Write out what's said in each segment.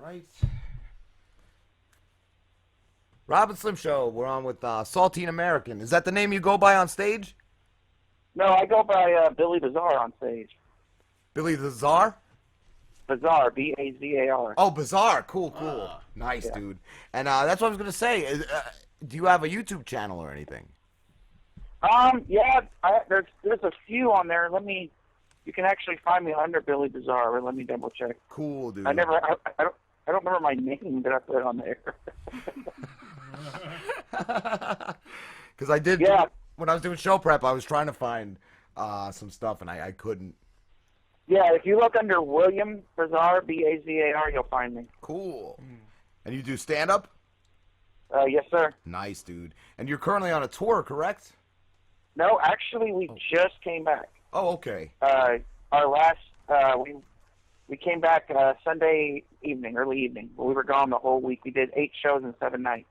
right. Rob and Slim Show. We're on with Saltine American. Is that the name you go by on stage? No, I go by Billy Bazar on stage. Billy the Czar? Bazar, B-A-Z-A-R. Oh, Bazar. Cool. Nice, yeah. dude. And that's what I was going to say. Do you have a YouTube channel or anything? Yeah, there's a few on there. You can actually find me under Billy Bazar, but let me double check. Cool, dude. I don't remember my name that I put on there. Because I did, Yeah. when I was doing show prep, I was trying to find some stuff, and I couldn't. Yeah, if you look under William Bazar, B-A-Z-A-R, you'll find me. Cool. And you do stand-up? Yes, sir. Nice, dude. And you're currently on a tour, correct? No, actually, we just came back. Oh, okay. Our last, we came back Sunday evening, early evening. We were gone the whole week. We did 8 shows in 7 nights.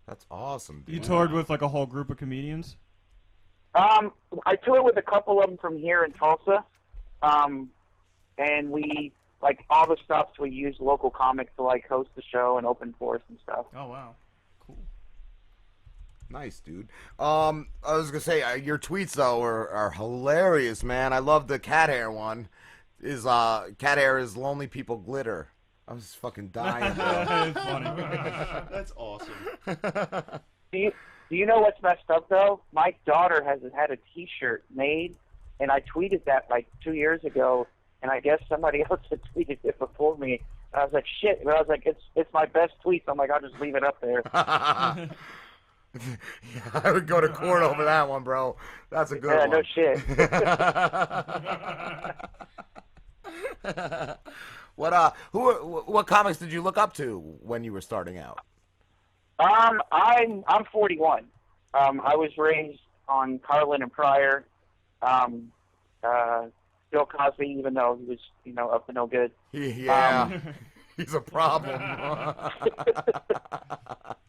That's awesome, dude. You toured with like a whole group of comedians? I toured with a couple of them from here in Tulsa. And we, like, all the stops, we used local comics to, like, host the show and open for us and stuff. Oh, wow. Cool. Nice, dude. I was gonna say your tweets though are hilarious, man. I love the cat hair one. Is cat hair is lonely people glitter. I was fucking dying, bro. That's funny. That's awesome. Do you know what's messed up, though? My daughter has had a T-shirt made, and I tweeted that, like, 2 years ago, and I guess somebody else had tweeted it before me. And I was like, shit. But I was like, it's my best tweet, so I'm like, I'll just leave it up there. Yeah, I would go to court over that one, bro. That's a good one. No shit. What comics did you look up to when you were starting out? I'm 41. I was raised on Carlin and Pryor. Bill Cosby, even though he was, up to no good. Yeah, he's a problem.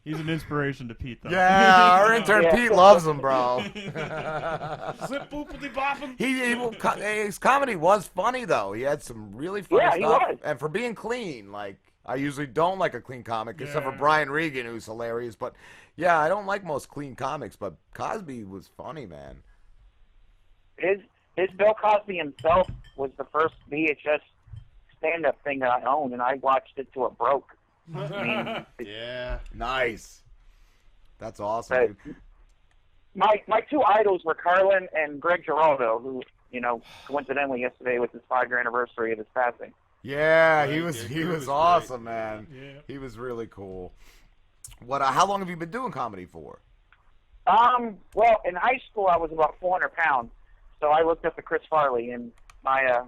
He's an inspiration to Pete, though. Yeah, our intern Pete loves him, bro. Zip boopity bopping. His comedy was funny though. He had some really funny stuff. He was. And for being clean, like I usually don't like a clean comic, except for Brian Regan, who's hilarious. But yeah, I don't like most clean comics. But Cosby was funny, man. His Bill Cosby himself was the first VHS stand-up thing that I owned, and I watched it till it broke. Yeah. Nice. That's awesome, dude. My 2 idols were Carlin and Greg Giraldo, who, coincidentally yesterday was his 5-year anniversary of his passing. Yeah, Right, he was great. awesome, man. Yeah. He was really cool. How long have you been doing comedy for? Well, in high school I was about 400 pounds, so I looked up to Chris Farley, and my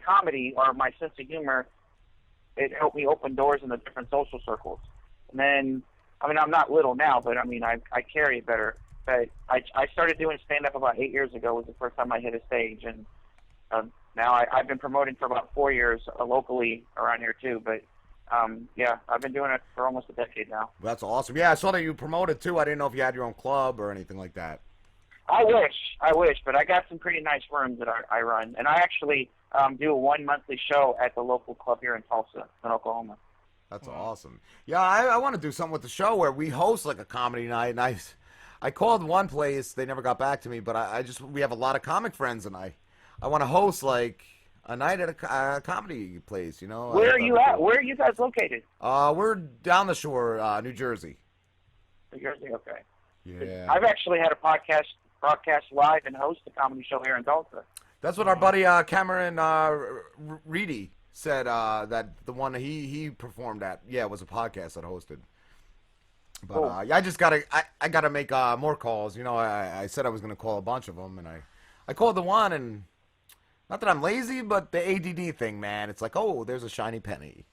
comedy, or my sense of humor, it helped me open doors in the different social circles. And then, I'm not little now, but I carry it better. But I started doing stand-up about 8 years ago. Was the first time I hit a stage, and now I've been promoting for about 4 years locally around here too. But I've been doing it for almost a decade now. That's awesome. Yeah, I saw that you promoted too. I didn't know if you had your own club or anything like that. I wish, but I got some pretty nice rooms that I run, and I actually do a 1 monthly show at the local club here in Tulsa, in Oklahoma. That's awesome. Yeah, I want to do something with the show where we host like a comedy night, and I called one place, they never got back to me, but we have a lot of comic friends, and I want to host like a night at a comedy place, Where are you at? Where are you guys located? We're down the shore, New Jersey. New Jersey, okay. Yeah. I've actually had a broadcast live and host a comedy show here in Tulsa. That's what our buddy Cameron Reedy said, that the one he performed at, was a podcast that hosted. But Cool. I just gotta make more calls. I said I was gonna call a bunch of them, and I called the one, and not that I'm lazy, but the ADD thing, man. It's like, oh, there's a shiny penny.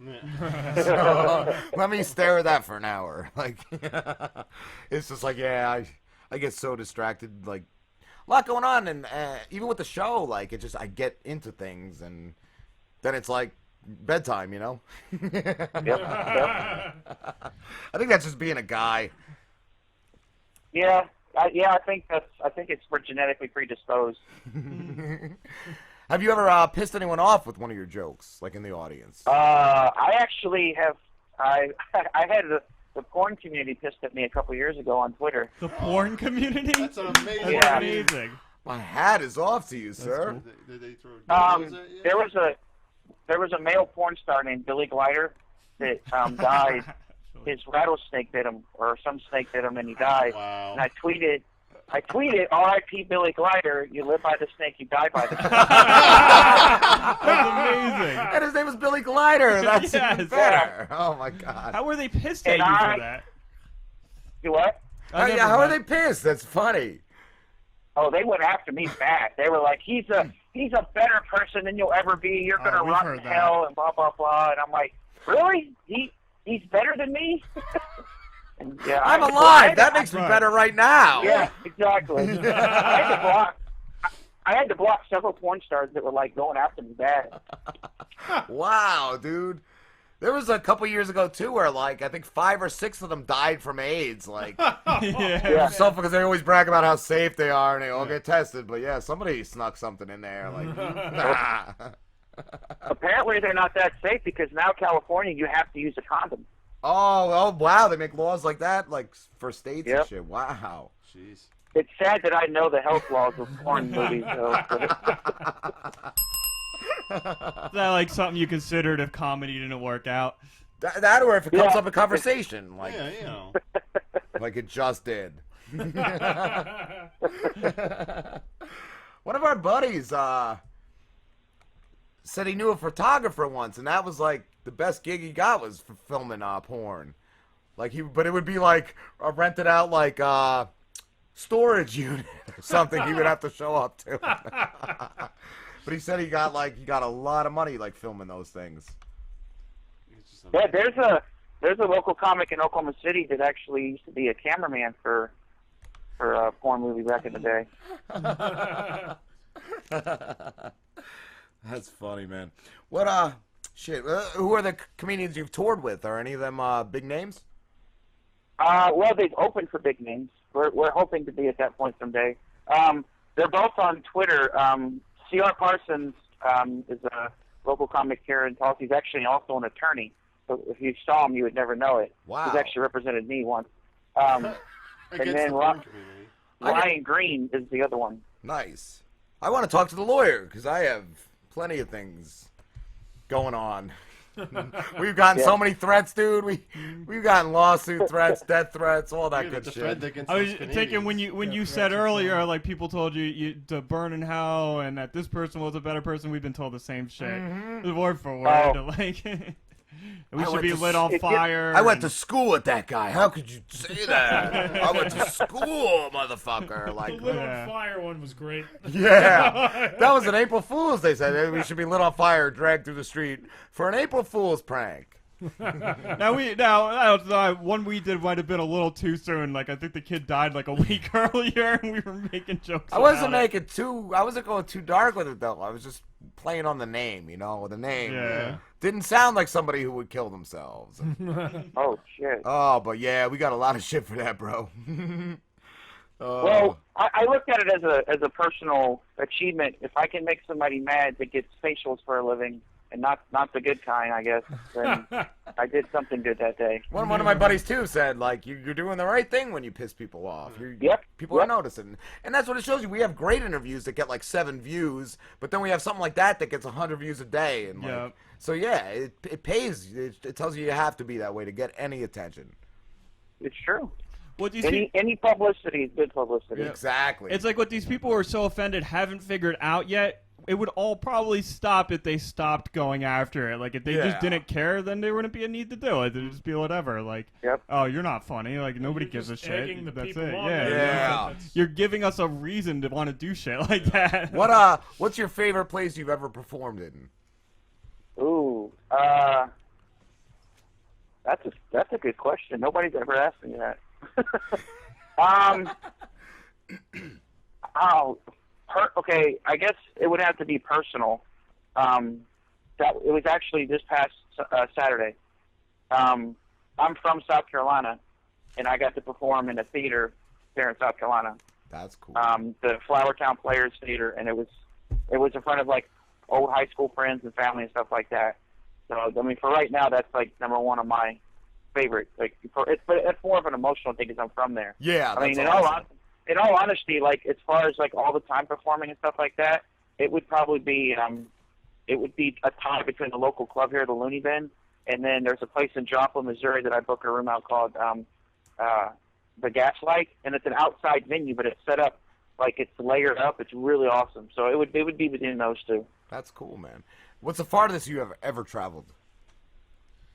So, let me stare at that for an hour. Like, it's just like, I get so distracted, like. A lot going on, and even with the show, like I get into things, and then it's like bedtime, Yep. I think that's just being a guy. Yeah, I think it's we're genetically predisposed. Have you ever pissed anyone off with one of your jokes, like in the audience? I actually have. I had the porn community pissed at me a couple years ago on Twitter. The porn community? That's an amazing. Yeah. Amazing. My hat is off to you, sir. cool. Did they throw dildos at you? There was a male porn star named Billy Glider that died. His rattlesnake bit him, or some snake bit him, and he died. Wow. And I tweeted, "R.I.P. Billy Glider. You live by the snake, you die by the snake." That's amazing. And his name was Billy Glider. That's Yes. even better. Oh my God. How were they pissed at And you I- for that? You what? Oh, yeah, how are they pissed? That's funny. Oh, they went after me bad. They were like, "He's a better person than you'll ever be. You're gonna we've rot heard in that. hell," and blah blah blah. And I'm like, "Really? He's better than me?" And, yeah, I'm I- alive. That makes me Right. better right now. Yeah, exactly. I had to block several porn stars that were like going after me bad. Wow, dude. There was a couple years ago too where like I think 5 or 6 of them died from AIDS. Like Yeah. so because they always brag about how safe they are and they all get tested. But yeah, somebody snuck something in there. Like nah. Apparently, they're not that safe because now California, you have to use a condom. Oh wow, they make laws like that, like for states and Yep. shit. Wow. Jeez. It's sad that I know the health laws of porn movies, though. Is that like something you considered if comedy didn't work out? That or if it comes Yeah. up in conversation, like Yeah, you know. like it just did. One of our buddies said he knew a photographer once, and that was like the best gig he got was for filming porn. Like but it would be like a rented out like storage unit or something he would have to show up to. But he said he got a lot of money like filming those things. It's just Yeah, there's a local comic in Oklahoma City that actually used to be a cameraman for a porn movie back in the day. That's funny, man. What who are the comedians you've toured with? Are any of them big names? Well, they've opened for big names. We're hoping to be at that point someday. They're both on Twitter. C.R. Parsons is a local comic here in Tulsa. He's actually also an attorney. So if you saw him, you would never know it. Wow. He's actually represented me once. And against then the porn community. Ryan Green is the other one. Nice. I want to talk to the lawyer because I have plenty of things going on. We've gotten so many threats, dude. We've gotten lawsuit threats, death threats, all that You're good the shit. defend against I was those thinking Canadians. when you said earlier, like people told you to burn in hell, and that this person was a better person. We've been told the same shit, word for word. Oh. Like we I should went be to lit on fire. I went to school with that guy. How could you say that? I went to school, motherfucker. Like, The lit Yeah. on fire one was great. yeah, that was an April Fool's. They said we should be lit on fire, dragged through the street for an April Fool's prank. Now one we did might have been a little too soon. Like I think the kid died like a week earlier, and we were making jokes. I wasn't about it. I wasn't going too dark with it though. I was just playing on the name, the name. Yeah. Didn't sound like somebody who would kill themselves. Oh, shit. Oh, but yeah, we got a lot of shit for that, bro. Well, I looked at it as a personal achievement. If I can make somebody mad that gets facials for a living, and not the good kind, I guess, then I did something good that day. One of my buddies too said like you're doing the right thing when you piss people off. Yep. People are noticing, and that's what it shows you. We have great interviews that get like 7 views, but then we have something like that gets 100 views a day, and like, Yep. so yeah, it pays. It tells you have to be that way to get any attention. It's true. What these people, Any publicity is good publicity. Exactly. it's like what these people who are so offended haven't figured out yet. It would all probably stop if they stopped going after it. Like if they Yeah. just didn't care, then there wouldn't be a need to do it. There'd just be whatever. Like, Yep. oh, you're not funny. Like nobody You're gives a just shit. egging the That's people it. on Yeah. there. Yeah. That's- You're giving us a reason to want to do shit like that. What's your favorite place you've ever performed in? Ooh, that's a good question. Nobody's ever asked me that. Okay. I guess it would have to be personal. That it was actually this past Saturday. I'm from South Carolina, and I got to perform in a theater there in South Carolina. That's cool. The Flowertown Players Theater, and it was in front of like old high school friends and family and stuff like that. So I mean, for right now, that's like number one on my favorite. Like, but it's more of an emotional thing because I'm from there. Yeah, I mean, that's awesome. in all honesty, like as far as like all the time performing and stuff like that, it would probably be a tie between the local club here, the Looney Bin, and then there's a place in Joplin, Missouri that I book a room out called the Gaslight, and it's an outside venue, but it's set up like it's layered up. It's really awesome. So it would be between those two. That's cool, man. What's the farthest you have ever traveled?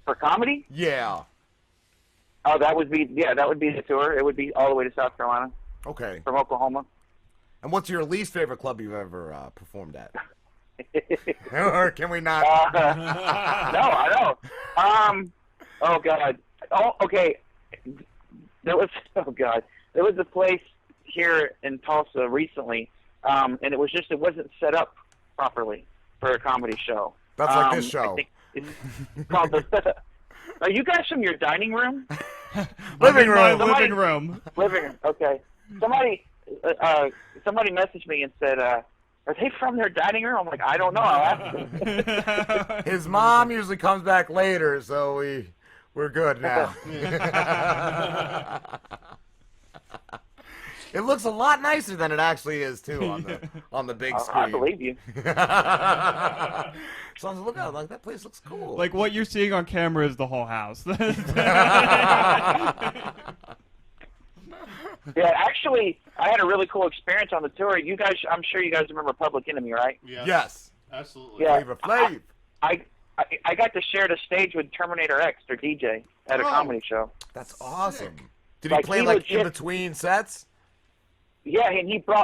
For comedy? Yeah. Oh, that would be the tour. It would be all the way to South Carolina Okay. from Oklahoma. And what's your least favorite club you've ever performed at? Or can we not? No, I know. Oh God. Oh, okay. There was a place here in Tulsa recently, and it wasn't set up properly for a comedy show. That's like this show. I think it's called Are you guys from your dining room? Living My room. living room. Living room. Okay. Somebody messaged me and said, "Are they from their dining room?" I'm like, I don't know. I'll ask them. His mom usually comes back later, so we're good now. It looks a lot nicer than it actually is too on the big screen. I believe you. So I was looking at it, like that place looks cool. Like what you're seeing on camera is the whole house. Yeah, actually, I had a really cool experience on the tour. You guys, I'm sure you guys remember Public Enemy, right? Yes. Absolutely. Yeah. Flavor Flav. I got to share the stage with Terminator X, their DJ, at a comedy show. That's awesome. Did he Like, play he like legit- in between sets? Yeah, and he came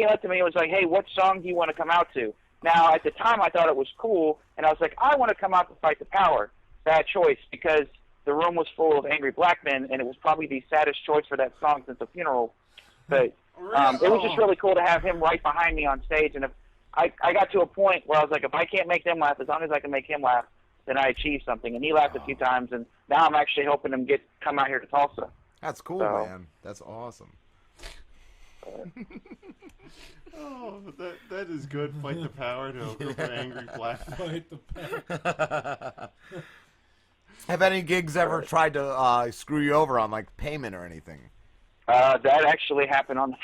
up to me and was like, "Hey, what song do you want to come out to?" Now, at the time, I thought it was cool, and I was like, "I want to come out to Fight the Power." Bad choice, because the room was full of angry black men, and it was probably the saddest choice for that song since the funeral. But it was just really cool to have him right behind me on stage, and if I got to a point where I was like, if I can't make them laugh, as long as I can make him laugh, then I achieved something. And he laughed a few times, and now I'm actually helping him come out here to Tulsa. That's cool, So- man. That's awesome. Oh, that is good. Fight the power to a group of angry black. Fight the power. Have any gigs ever tried to screw you over on like payment or anything That actually happened on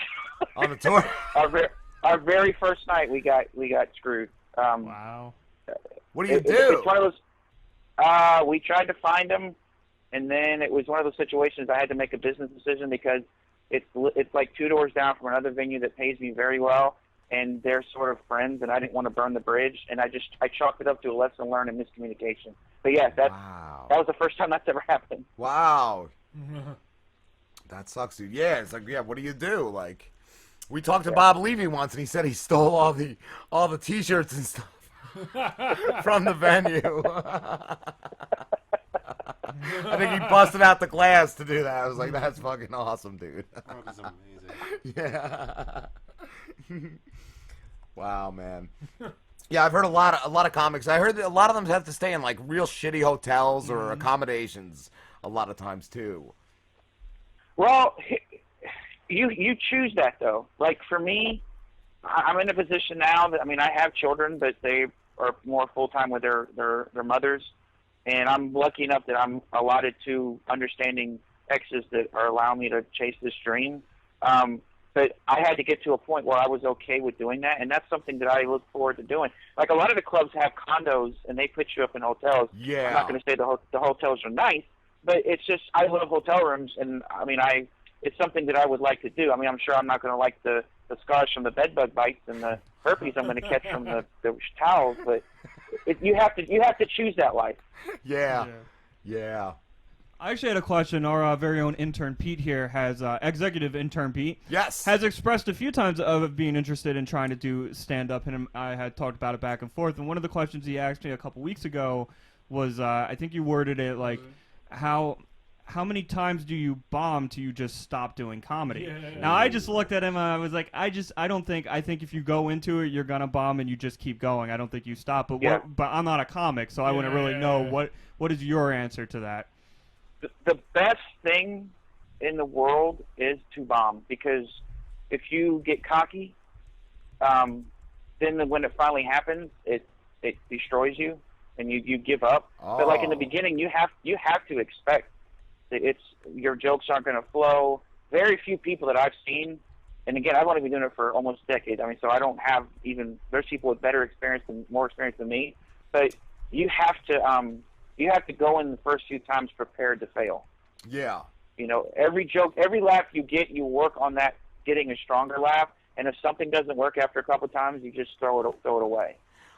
on the tour? our very first night. We got screwed. Wow. What do you do? It's one of those. We tried to find him, and then it was one of those situations I had to make a business decision because it's like 2 doors down from another venue that pays me very well, and they're sort of friends, and I didn't want to burn the bridge, and I chalked it up to a lesson learned in miscommunication. But yeah, that was the first time that's ever happened. Wow. That sucks, dude. Yeah, it's like, yeah, what do you do? Like, we talked to Bob Levy once, and he said he stole all the T-shirts and stuff from the venue. I think he busted out the glass to do that. I was like, that's fucking awesome, dude. That is amazing. Yeah. Wow, man. Yeah, I've heard a lot of comics. I heard that a lot of them have to stay in like real shitty hotels or accommodations a lot of times too. Well, you choose that though. Like for me, I'm in a position now that I have children, but they are more full time with their mothers, and I'm lucky enough that I'm allotted to understanding exes that are allowing me to chase this dream. But I had to get to a point where I was okay with doing that, and that's something that I look forward to doing. Like a lot of the clubs have condos, and they put you up in hotels. Yeah. I'm not going to say the hotels are nice, but it's just I love hotel rooms, and it's something that I would like to do. I'm sure I'm not going to like the scars from the bed bug bites and the herpes I'm going to catch from the towels, but you have to choose that life. Yeah. Yeah. I actually had a question. Our very own intern Pete here has executive intern Pete. Yes. Has expressed a few times of being interested in trying to do stand-up, and I had talked about it back and forth. And one of the questions he asked me a couple weeks ago was, I think you worded it like, how many times do you bomb till you just stop doing comedy? Yeah. Now I just looked at him and I was like, I think if you go into it, you're gonna bomb and you just keep going. I don't think you stop. But but I'm not a comic, so I wouldn't really know what is your answer to that. The best thing in the world is to bomb, because if you get cocky, then when it finally happens, it destroys you, and you give up. But like in the beginning, you have to expect that your jokes aren't going to flow. Very few people that I've seen, and again, I've only been doing it for almost a decade. I mean, so I don't have there's people with better experience and more experience than me. But you have to go in the first few times prepared to fail. Yeah. You know, every joke, every laugh you get, you work on that getting a stronger laugh. And if something doesn't work after a couple of times, you just throw it away.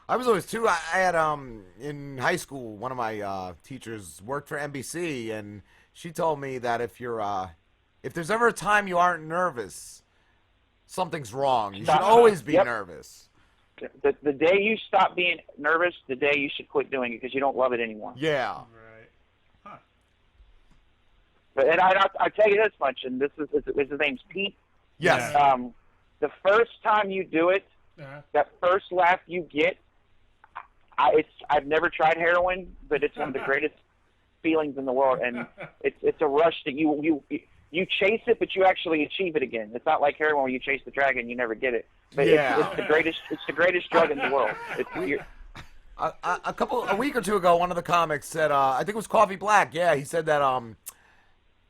I was always too. I had in high school, one of my teachers worked for NBC, and she told me that if there's ever a time you aren't nervous, something's wrong. You should always be nervous. The day you stop being nervous, the day you should quit doing it because you don't love it anymore. Yeah. Right. Huh. But and I tell you this much, and his name's Pete. Yes. The first time you do it, that first laugh you get, I've never tried heroin, but it's one of the greatest feelings in the world, and it's a rush that you chase it, but you actually achieve it again. It's not like heroin where you chase the dragon, you never get it. But it's the greatest drug in the world. A week or two ago, one of the comics said, I think it was Coffee Black. Yeah, he said that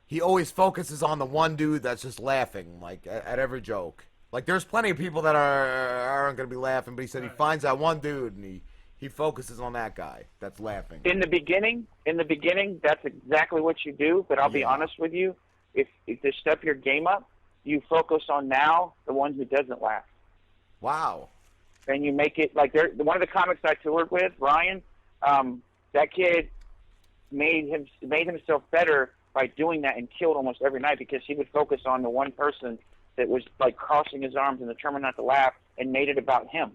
he always focuses on the one dude that's just laughing, like at every joke. Like there's plenty of people that aren't gonna be laughing, but he said he finds that one dude and he focuses on that guy that's laughing. In the beginning, that's exactly what you do. But I'll be honest with you, if to step your game up, you focus on now the one who doesn't laugh. Wow. And you make it like one of the comics I toured with, Ryan. That kid made himself better by doing that and killed almost every night because he would focus on the one person that was like crossing his arms and determined not to laugh and made it about him,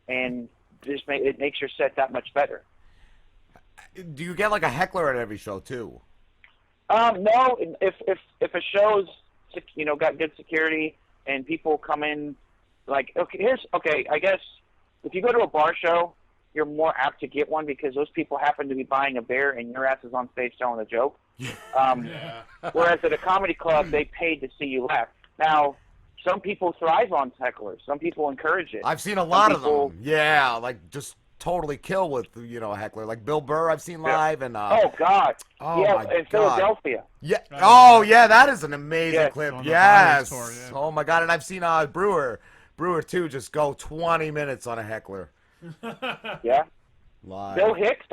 and it makes your set that much better. Do you get like a heckler at every show too? No. If a show's got good security and people come in, like I guess if you go to a bar show, you're more apt to get one because those people happen to be buying a beer and your ass is on stage telling a joke. Whereas at a comedy club, they paid to see you laugh. Now, some people thrive on hecklers. Some people encourage it. I've seen a lot of them. Yeah, like just totally kill with a heckler. Like Bill Burr, I've seen live, and oh God, in Philadelphia. Yeah. Oh yeah, that is an amazing clip. On Yes. the tour, yeah. Oh my God, and I've seen Brewer too. Just go 20 minutes on a heckler. Yeah. Live. Bill Hicks,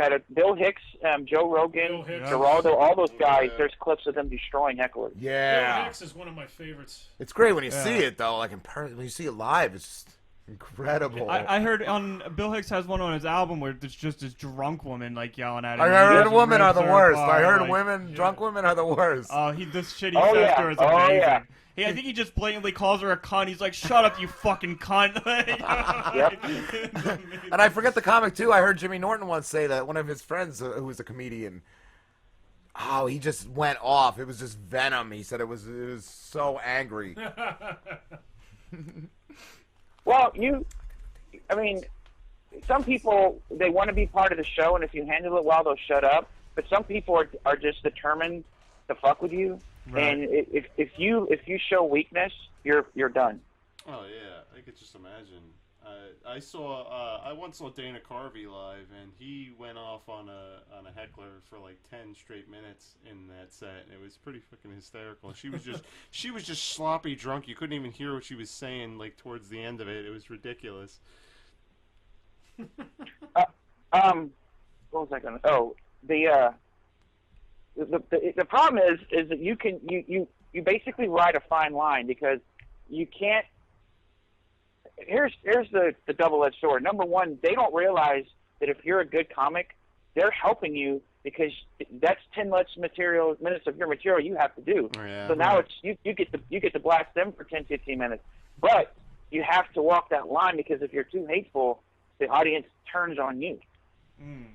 Joe Rogan, Geraldo, all those guys. There's clips of them destroying hecklers. Yeah. Bill Hicks is one of my favorites. It's great when you see it though, like in person. When you see it live, it's just incredible. I heard on Bill Hicks has one on his album where it's just this drunk woman like yelling at him. I heard women are the worst. Apart, I heard drunk women are the worst. Oh, this shit he says to her is amazing. Oh, yeah. I think he just blatantly calls her a cunt. He's like, "Shut up, you fucking cunt!" And I forget the comic too. I heard Jimmy Norton once say that one of his friends, who was a comedian, he just went off. It was just venom. He said it was so angry. Well, some people, they want to be part of the show, and if you handle it well, they'll shut up. But some people are just determined to fuck with you. Right. And if you show weakness, you're done. Oh yeah, I could just imagine. I once saw Dana Carvey live, and he went off on a heckler for like 10 straight minutes in that set. It was pretty fucking hysterical. She was just sloppy drunk. You couldn't even hear what she was saying like towards the end of it. It was ridiculous. What was I gonna? Oh, the problem is that you basically ride a fine line because you can't. Here's the double-edged sword. Number one, they don't realize that if you're a good comic, they're helping you because that's 10 less minutes of your material you have to do. Oh, yeah, so now it's you get to blast them for 10, 15 minutes. But you have to walk that line because if you're too hateful, the audience turns on you. Mm.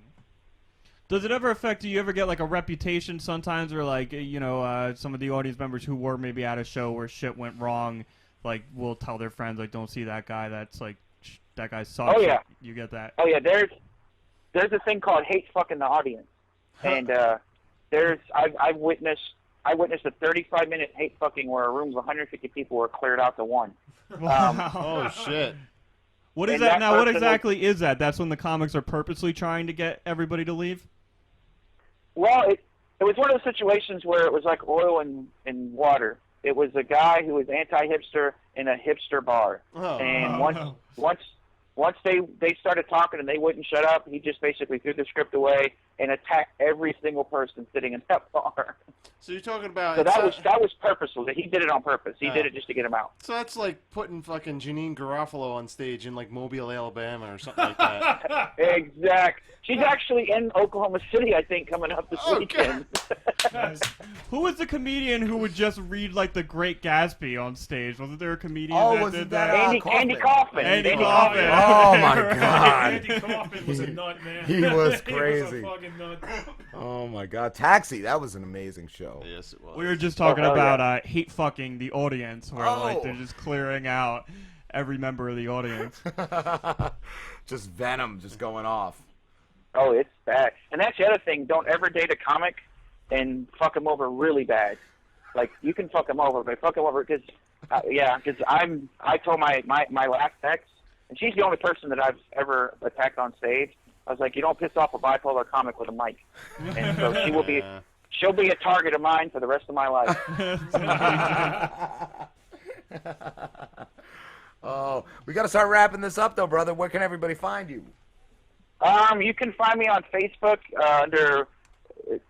Does it ever affect, do you ever get like a reputation sometimes, or like, some of the audience members who were maybe at a show where shit went wrong, like will tell their friends, like, don't see that guy, that's like, that guy sucks. Oh yeah. You get that? Oh yeah, there's a thing called hate fucking the audience. And I witnessed a 35-minute hate fucking where a room of 150 people were cleared out to one. Wow. Oh shit. What is And that that now? What person exactly is that? That's when the comics are purposely trying to get everybody to leave. Well, it was one of those situations where it was like oil and water. It was a guy who was anti-hipster in a hipster bar, and once they started talking and they wouldn't shut up, he just basically threw the script away and attacked every single person sitting in that bar. So you're talking about... So that was purposeful. He did it on purpose. He did it just to get him out. So that's like putting fucking Janine Garofalo on stage in like Mobile, Alabama or something like that. Exact. She's actually in Oklahoma City, I think, coming up this weekend. Who was the comedian who would just read like The Great Gatsby on stage? Wasn't there a comedian Oh, that wasn't did that, that? Andy Kaufman. Andy Andy Kaufman. Oh my God. Andy Kaufman was a nut, man. He was He crazy. was a fucking nut. Oh my God, Taxi. That was an amazing show. Yes, it was. We were just talking hell about hate fucking the audience, where like Oh. they're just clearing out every member of the audience. Just venom, just going off. Oh, it's bad. And that's the other thing. Don't ever date a comic and fuck him over really bad. Like, you can fuck him over, but fuck him over because, I told my last ex, and she's the only person that I've ever attacked on stage. I was like, you don't piss off a bipolar comic with a mic. And so she'll be a target of mine for the rest of my life. Oh, we got to start wrapping this up, though, brother. Where can everybody find you? You can find me on Facebook under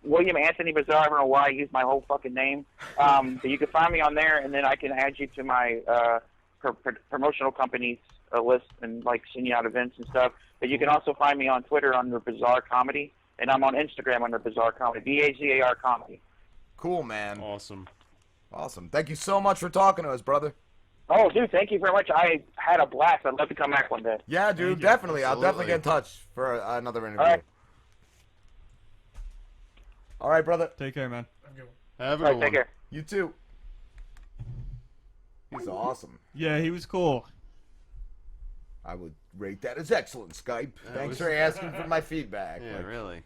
William Anthony Bazar. I don't know why I use my whole fucking name. But you can find me on there, and then I can add you to my promotional companies list and like send you out events and stuff. But you can also find me on Twitter under Bazar Comedy, and I'm on Instagram under Bazar Comedy, BAZAR Comedy. Cool, man. Awesome. Awesome. Thank you so much for talking to us, brother. Oh, dude, thank you very much. I had a blast. I'd love to come back one day. Yeah, dude, definitely. I'll definitely get in touch for another interview. All right. All right, brother. Take care, man. Have a All good right, take one. care. You too. He's awesome. Yeah, he was cool. I would rate that as excellent, Skype. Thanks for asking for my feedback. Yeah, really.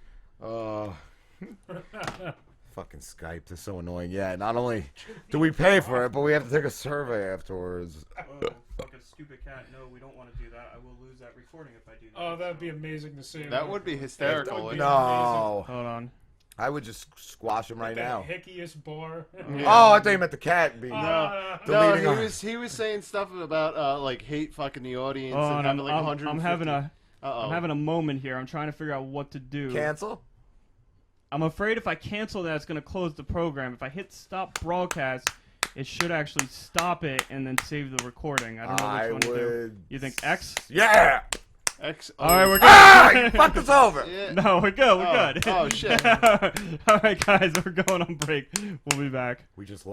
Fucking Skype. They're so annoying. Yeah, not only do we pay for it, but we have to take a survey afterwards. Oh, fucking stupid cat. No, we don't want to do that. I will lose that recording if I do that. Oh, that'd be amazing to see. That would be hysterical. That would be No. Hold on. I would just squash him right now. The hickiest bar. Oh, I thought you meant the cat being No, deleting he was saying stuff about like hate fucking the audience Oh, and and having like I'm 150. I'm having a moment here. I'm trying to figure out what to do. cancel. I'm afraid if I cancel that, it's going to close the program. If I hit stop broadcast, it should actually stop it and then save the recording. I don't know which one to do. You think X? Yeah. All right, we're good. Ah, you fucked us over. Yeah. No, we're good. We're good. Oh shit. All right, guys, we're going on break. We'll be back. We just